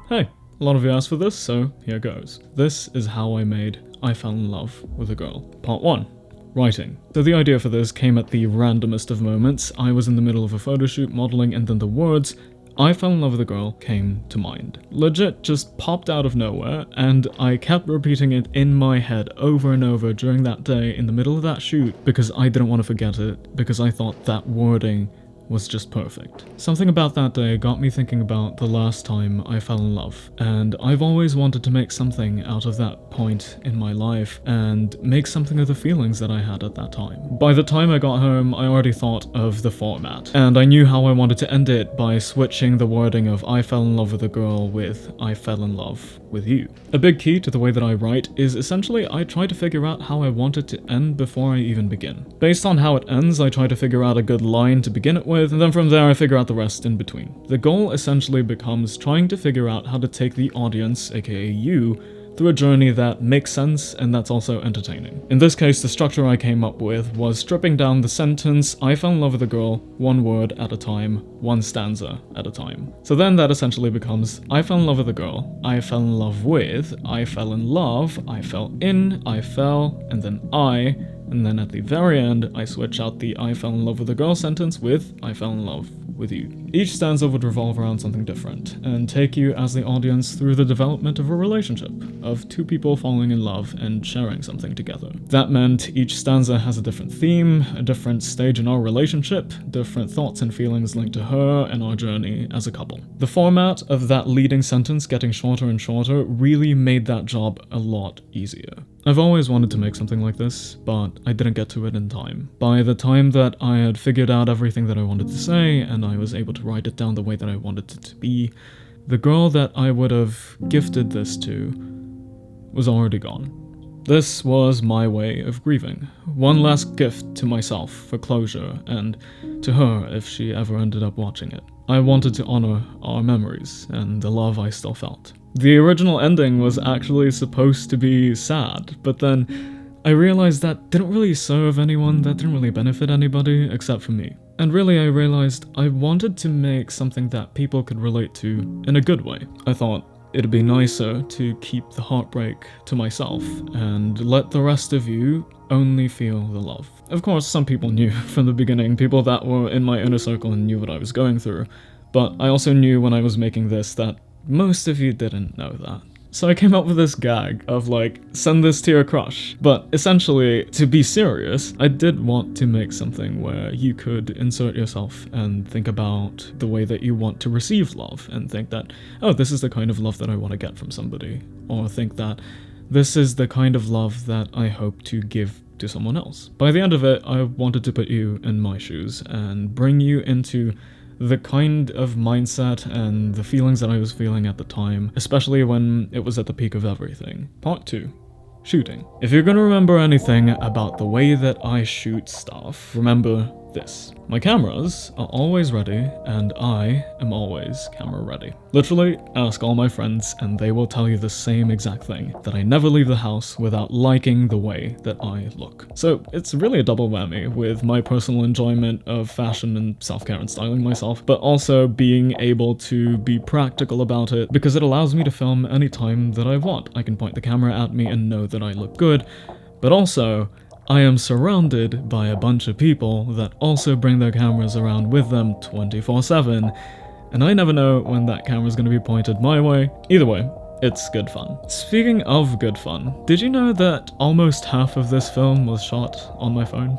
Hey, a lot of you asked for this, so here goes. This is how I made I Fell in Love with a Girl. Part 1. Writing. So the idea for this came at the randomest of moments. I was in the middle of a photo shoot modeling, and then the words I fell in love with a girl came to mind. Legit just popped out of nowhere, and I kept repeating it in my head over and over during that day in the middle of that shoot because I didn't want to forget it, because I thought that wording was just perfect. Something about that day got me thinking about the last time I fell in love, and I've always wanted to make something out of that point in my life and make something of the feelings that I had at that time. By the time I got home, I already thought of the format, and I knew how I wanted to end it by switching the wording of I fell in love with a girl with I fell in love with you. A big key to the way that I write is essentially I try to figure out how I want it to end before I even begin. Based on how it ends, I try to figure out a good line to begin it with, and then from there I figure out the rest in between. The goal essentially becomes trying to figure out how to take the audience, aka you, through a journey that makes sense and that's also entertaining. In this case, the structure I came up with was stripping down the sentence I fell in love with a girl, one word at a time, one stanza at a time. So then that essentially becomes I fell in love with a girl, I fell in love with, I fell in love, I fell in, I fell, and then and then at the very end, I switch out the I fell in love with a girl sentence with I fell in love with you. Each stanza would revolve around something different, and take you as the audience through the development of a relationship, of two people falling in love and sharing something together. That meant each stanza has a different theme, a different stage in our relationship, different thoughts and feelings linked to her and our journey as a couple. The format of that leading sentence getting shorter and shorter really made that job a lot easier. I've always wanted to make something like this, but I didn't get to it in time. By the time that I had figured out everything that I wanted to say, and I was able to write it down the way that I wanted it to be, the girl that I would have gifted this to was already gone. This was my way of grieving. One last gift to myself for closure, and to her if she ever ended up watching it. I wanted to honor our memories and the love I still felt. The original ending was actually supposed to be sad, but then I realized that didn't really serve anyone, that didn't really benefit anybody except for me. And really I realized I wanted to make something that people could relate to in a good way. I thought it'd be nicer to keep the heartbreak to myself and let the rest of you only feel the love. Of course, some people knew from the beginning, people that were in my inner circle and knew what I was going through, but I also knew when I was making this that most of you didn't know that. So I came up with this gag of like, send this to your crush. But essentially, to be serious, I did want to make something where you could insert yourself and think about the way that you want to receive love and think that, oh, this is the kind of love that I want to get from somebody. Or think that this is the kind of love that I hope to give to someone else. By the end of it, I wanted to put you in my shoes and bring you into the kind of mindset and the feelings that I was feeling at the time, especially when it was at the peak of everything. Part 2. Shooting. If you're gonna remember anything about the way that I shoot stuff, remember this. My cameras are always ready, and I am always camera ready. Literally, ask all my friends and they will tell you the same exact thing, that I never leave the house without liking the way that I look. So it's really a double whammy with my personal enjoyment of fashion and self-care and styling myself, but also being able to be practical about it because it allows me to film anytime that I want. I can point the camera at me and know that I look good, but also I am surrounded by a bunch of people that also bring their cameras around with them 24/7, and I never know when that camera's gonna be pointed my way. Either way, it's good fun. Speaking of good fun, did you know that almost half of this film was shot on my phone?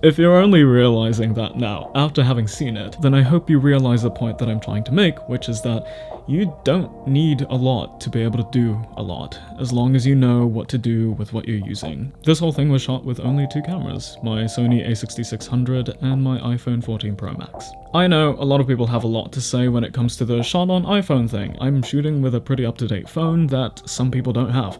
If you're only realizing that now, after having seen it, then I hope you realize the point that I'm trying to make, which is that you don't need a lot to be able to do a lot, as long as you know what to do with what you're using. This whole thing was shot with only 2 cameras, my Sony a6600 and my iPhone 14 Pro Max. I know a lot of people have a lot to say when it comes to the shot on iPhone thing. I'm shooting with a pretty up-to-date phone that some people don't have.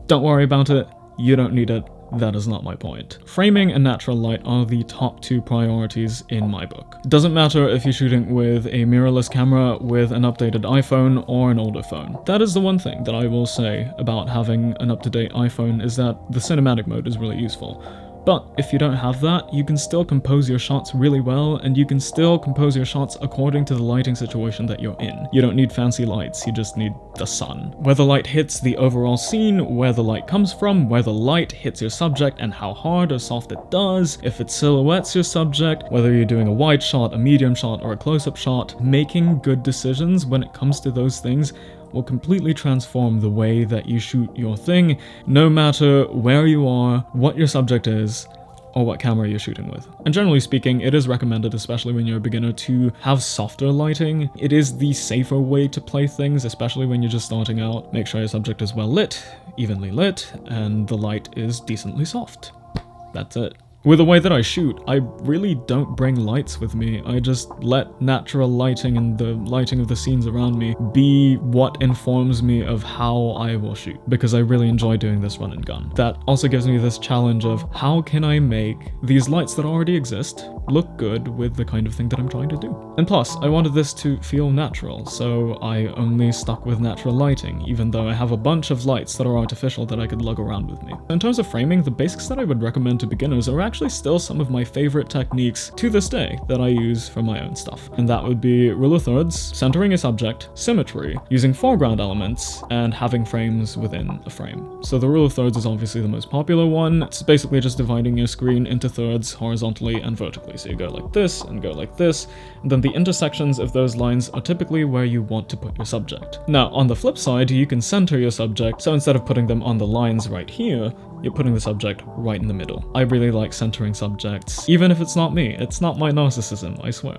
Don't worry about it, you don't need it. That is not my point. Framing and natural light are the top 2 priorities in my book. It doesn't matter if you're shooting with a mirrorless camera, with an updated iPhone, or an older phone. That is the one thing that I will say about having an up-to-date iPhone is that the cinematic mode is really useful. But if you don't have that, you can still compose your shots really well, and you can still compose your shots according to the lighting situation that you're in. You don't need fancy lights, you just need the sun. Where the light hits the overall scene, where the light comes from, where the light hits your subject and how hard or soft it does, if it silhouettes your subject, whether you're doing a wide shot, a medium shot, or a close-up shot, making good decisions when it comes to those things will completely transform the way that you shoot your thing, no matter where you are, what your subject is, or what camera you're shooting with. And generally speaking, it is recommended, especially when you're a beginner, to have softer lighting. It is the safer way to play things, especially when you're just starting out. Make sure your subject is well lit, evenly lit, and the light is decently soft. That's it. With the way that I shoot, I really don't bring lights with me. I just let natural lighting and the lighting of the scenes around me be what informs me of how I will shoot, because I really enjoy doing this run and gun. That also gives me this challenge of how can I make these lights that already exist look good with the kind of thing that I'm trying to do. And plus, I wanted this to feel natural, so I only stuck with natural lighting, even though I have a bunch of lights that are artificial that I could lug around with me. In terms of framing, the basics that I would recommend to beginners are actually still some of my favorite techniques to this day that I use for my own stuff. And that would be rule of thirds, centering a subject, symmetry, using foreground elements, and having frames within a frame. So the rule of thirds is obviously the most popular one. It's basically just dividing your screen into thirds horizontally and vertically. So you go like this and go like this, and then the intersections of those lines are typically where you want to put your subject. Now, on the flip side, you can center your subject, so instead of putting them on the lines right here, you're putting the subject right in the middle. I really like centering subjects, even if it's not me. It's not my narcissism, I swear.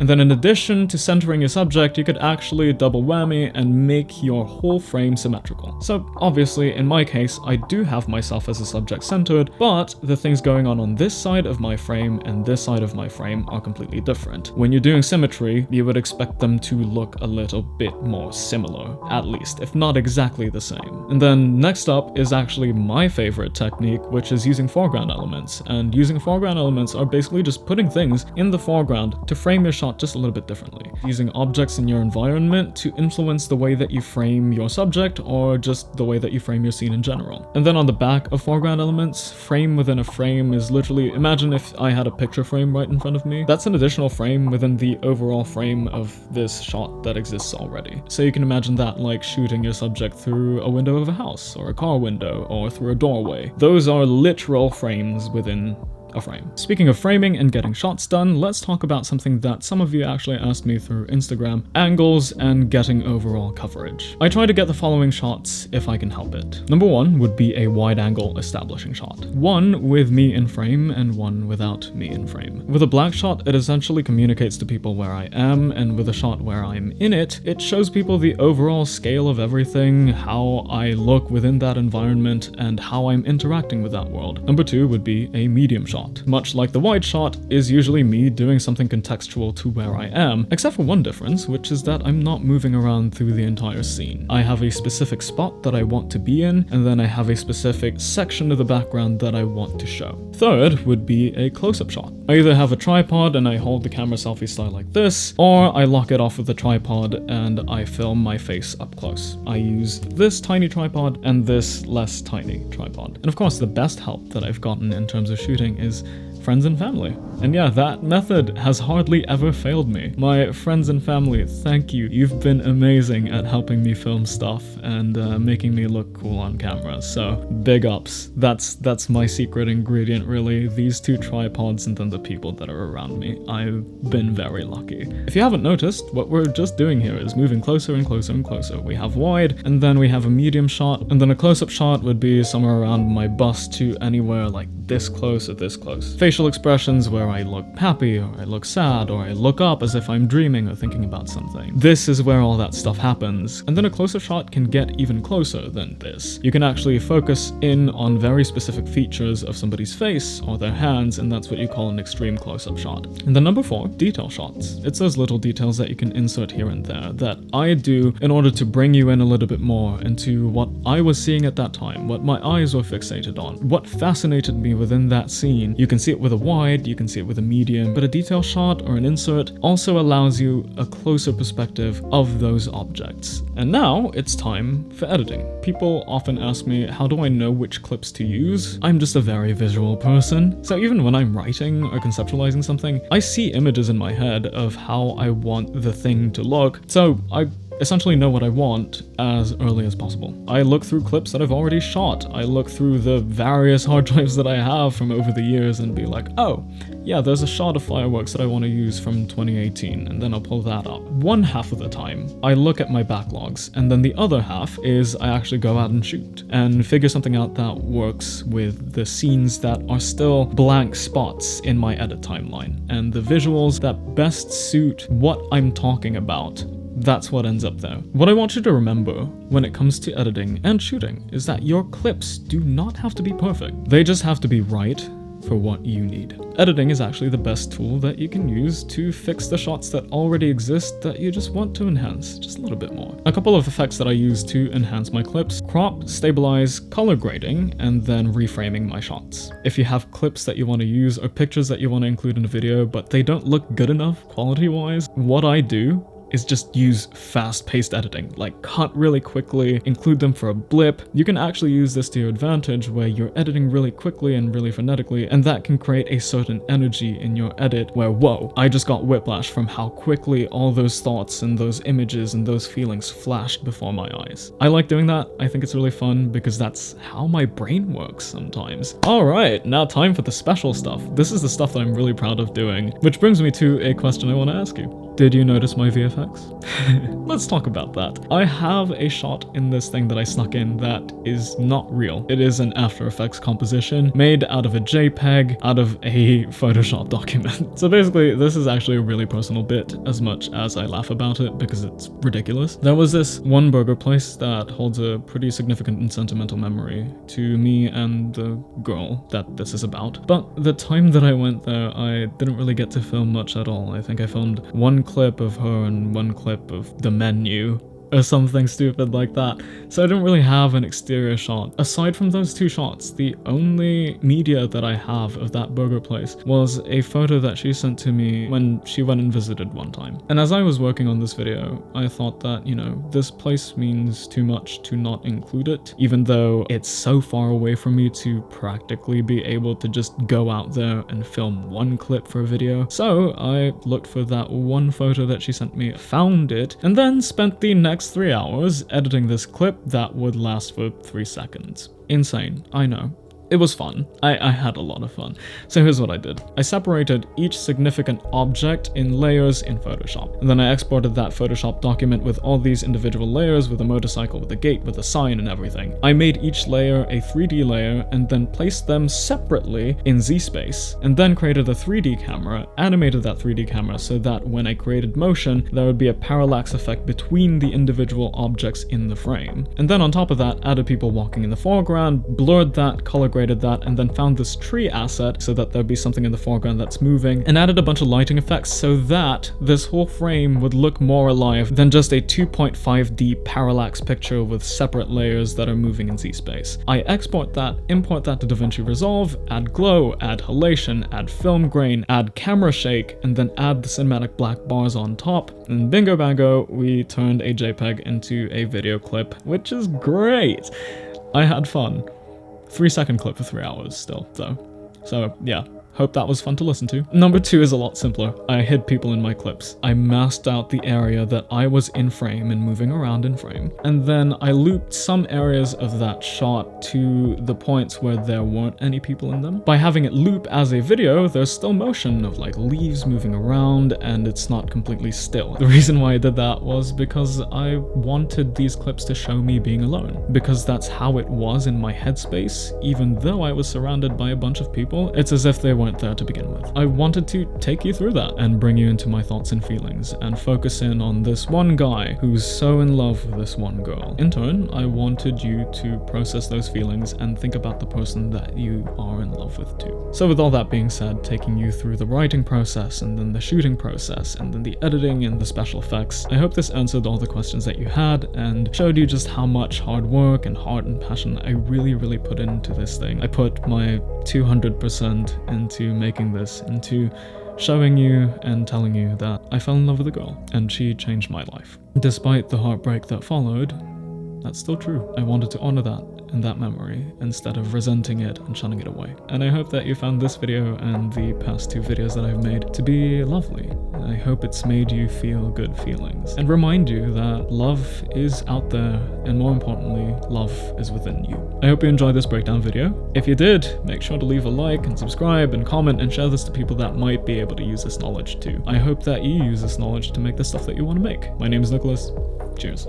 And then in addition to centering your subject, you could actually double whammy and make your whole frame symmetrical. So obviously, in my case, I do have myself as a subject centered, but the things going on this side of my frame and this side of my frame are completely different. When you're doing symmetry, you would expect them to look a little bit more similar, at least, if not exactly the same. And then next up is actually my favorite technique, which is using foreground elements. And using foreground elements are basically just putting things in the foreground to frame your shot just a little bit differently. Using objects in your environment to influence the way that you frame your subject or just the way that you frame your scene in general. And then on the back of foreground elements, frame within a frame is literally, imagine if I had a picture frame right in front of me. That's an additional frame within the overall frame of this shot that exists already. So you can imagine that like shooting your subject through a window of a house or a car window or through a doorway. Those are literal frames within a frame. Speaking of framing and getting shots done, let's talk about something that some of you actually asked me through Instagram: angles and getting overall coverage. I try to get the following shots if I can help it. Number one would be a wide angle establishing shot. One with me in frame and one without me in frame. With a black shot, it essentially communicates to people where I am, and with a shot where I'm in it, it shows people the overall scale of everything, how I look within that environment, and how I'm interacting with that world. Number two would be a medium shot. Much like the wide shot is usually me doing something contextual to where I am, except for one difference, which is that I'm not moving around through the entire scene. I have a specific spot that I want to be in, and then I have a specific section of the background that I want to show. Third would be a close-up shot. I either have a tripod and I hold the camera selfie style like this, or I lock it off with the tripod and I film my face up close. I use this tiny tripod and this less tiny tripod. And of course, the best help that I've gotten in terms of shooting is friends and family. And yeah, that method has hardly ever failed me. My friends and family, thank you. You've been amazing at helping me film stuff and making me look cool on camera. So big ups. That's my secret ingredient, really. These two tripods and then the people that are around me. I've been very lucky. If you haven't noticed, what we're just doing here is moving closer and closer and closer. We have wide, and then we have a medium shot, and then a close-up shot would be somewhere around my bust to anywhere like this close or this close. Facial expressions where I look happy or I look sad or I look up as if I'm dreaming or thinking about something. This is where all that stuff happens. And then a closer shot can get even closer than this. You can actually focus in on very specific features of somebody's face or their hands, and that's what you call an extreme close-up shot. And then number four, detail shots. It's those little details that you can insert here and there that I do in order to bring you in a little bit more into what I was seeing at that time, what my eyes were fixated on, what fascinated me within that scene. You can see it with a wide, you can see see it with a medium, but a detail shot or an insert also allows you a closer perspective of those objects. And now it's time for editing. People often ask me, how do I know which clips to use? I'm just a very visual person, so even when I'm writing or conceptualizing something, I see images in my head of how I want the thing to look, so I essentially know what I want as early as possible. I look through clips that I've already shot. I look through the various hard drives that I have from over the years and be like, oh, yeah, there's a shot of fireworks that I want to use from 2018, and then I'll pull that up. One half of the time, I look at my backlogs, and then the other half is I actually go out and shoot and figure something out that works with the scenes that are still blank spots in my edit timeline, and the visuals that best suit what I'm talking about. That's what ends up there. What I want you to remember when it comes to editing and shooting is that your clips do not have to be perfect. They just have to be right for what you need. Editing is actually the best tool that you can use to fix the shots that already exist that you just want to enhance just a little bit more. A couple of effects that I use to enhance my clips: crop, stabilize, color grading, and then reframing my shots. If you have clips that you want to use or pictures that you want to include in a video but they don't look good enough quality-wise, what I do is just use fast-paced editing, like cut really quickly, include them for a blip. You can actually use this to your advantage where you're editing really quickly and really phonetically, and that can create a certain energy in your edit where, whoa, I just got whiplash from how quickly all those thoughts and those images and those feelings flashed before my eyes. I like doing that. I think it's really fun because that's how my brain works sometimes. Alright, now time for the special stuff. This is the stuff that I'm really proud of doing, which brings me to a question I want to ask you. Did you notice my VFX? Let's talk about that. I have a shot in this thing that I snuck in that is not real. It is an After Effects composition made out of a JPEG, out of a Photoshop document. So basically, this is actually a really personal bit as much as I laugh about it because it's ridiculous. There was this one burger place that holds a pretty significant and sentimental memory to me and the girl that this is about. But the time that I went there, I didn't really get to film much at all. I think I filmed one clip of her and one clip of the menu or something stupid like that, so I didn't really have an exterior shot. Aside from those two shots, the only media that I have of that burger place was a photo that she sent to me when she went and visited one time. And as I was working on this video, I thought that, you know, this place means too much to not include it, even though it's so far away from me to practically be able to just go out there and film one clip for a video. So I looked for that one photo that she sent me, found it, and then spent the next 3 hours editing this clip that would last for 3 seconds. Insane, I know. It was fun. I had a lot of fun. So here's what I did. I separated each significant object in layers in Photoshop. And then I exported that Photoshop document with all these individual layers, with a motorcycle, with a gate, with a sign and everything. I made each layer a 3D layer and then placed them separately in Z-Space. And then created a 3D camera, animated that 3D camera so that when I created motion, there would be a parallax effect between the individual objects in the frame. And then on top of that, added people walking in the foreground, blurred that, color graded that, and then found this tree asset so that there'd be something in the foreground that's moving, and added a bunch of lighting effects so that this whole frame would look more alive than just a 2.5D parallax picture with separate layers that are moving in Z-Space. I export that, import that to DaVinci Resolve, add glow, add halation, add film grain, add camera shake, and then add the cinematic black bars on top, and bingo bango, we turned a JPEG into a video clip, which is great! I had fun. 3-second clip for 3 hours still, though. So, yeah. Hope that was fun to listen to. Number 2 is a lot simpler. I hid people in my clips. I masked out the area that I was in frame and moving around in frame. And then I looped some areas of that shot to the points where there weren't any people in them. By having it loop as a video, there's still motion of like leaves moving around and it's not completely still. The reason why I did that was because I wanted these clips to show me being alone. Because that's how it was in my headspace. Even though I was surrounded by a bunch of people, it's as if they weren't there to begin with. I wanted to take you through that and bring you into my thoughts and feelings and focus in on this one guy who's so in love with this one girl. In turn, I wanted you to process those feelings and think about the person that you are in love with too. So with all that being said, taking you through the writing process and then the shooting process and then the editing and the special effects, I hope this answered all the questions that you had and showed you just how much hard work and heart and passion I really put into this thing. I put my 200% into into making this, into showing you and telling you that I fell in love with a girl and she changed my life. Despite the heartbreak that followed, that's still true. I wanted to honor that and that memory instead of resenting it and shunning it away. And I hope that you found this video and the past 2 videos that I've made to be lovely. I hope it's made you feel good feelings and remind you that love is out there, and more importantly, love is within you. I hope you enjoyed this breakdown video. If you did, make sure to leave a like and subscribe and comment and share this to people that might be able to use this knowledge too. I hope that you use this knowledge to make the stuff that you want to make. My name is Nicholas. Cheers.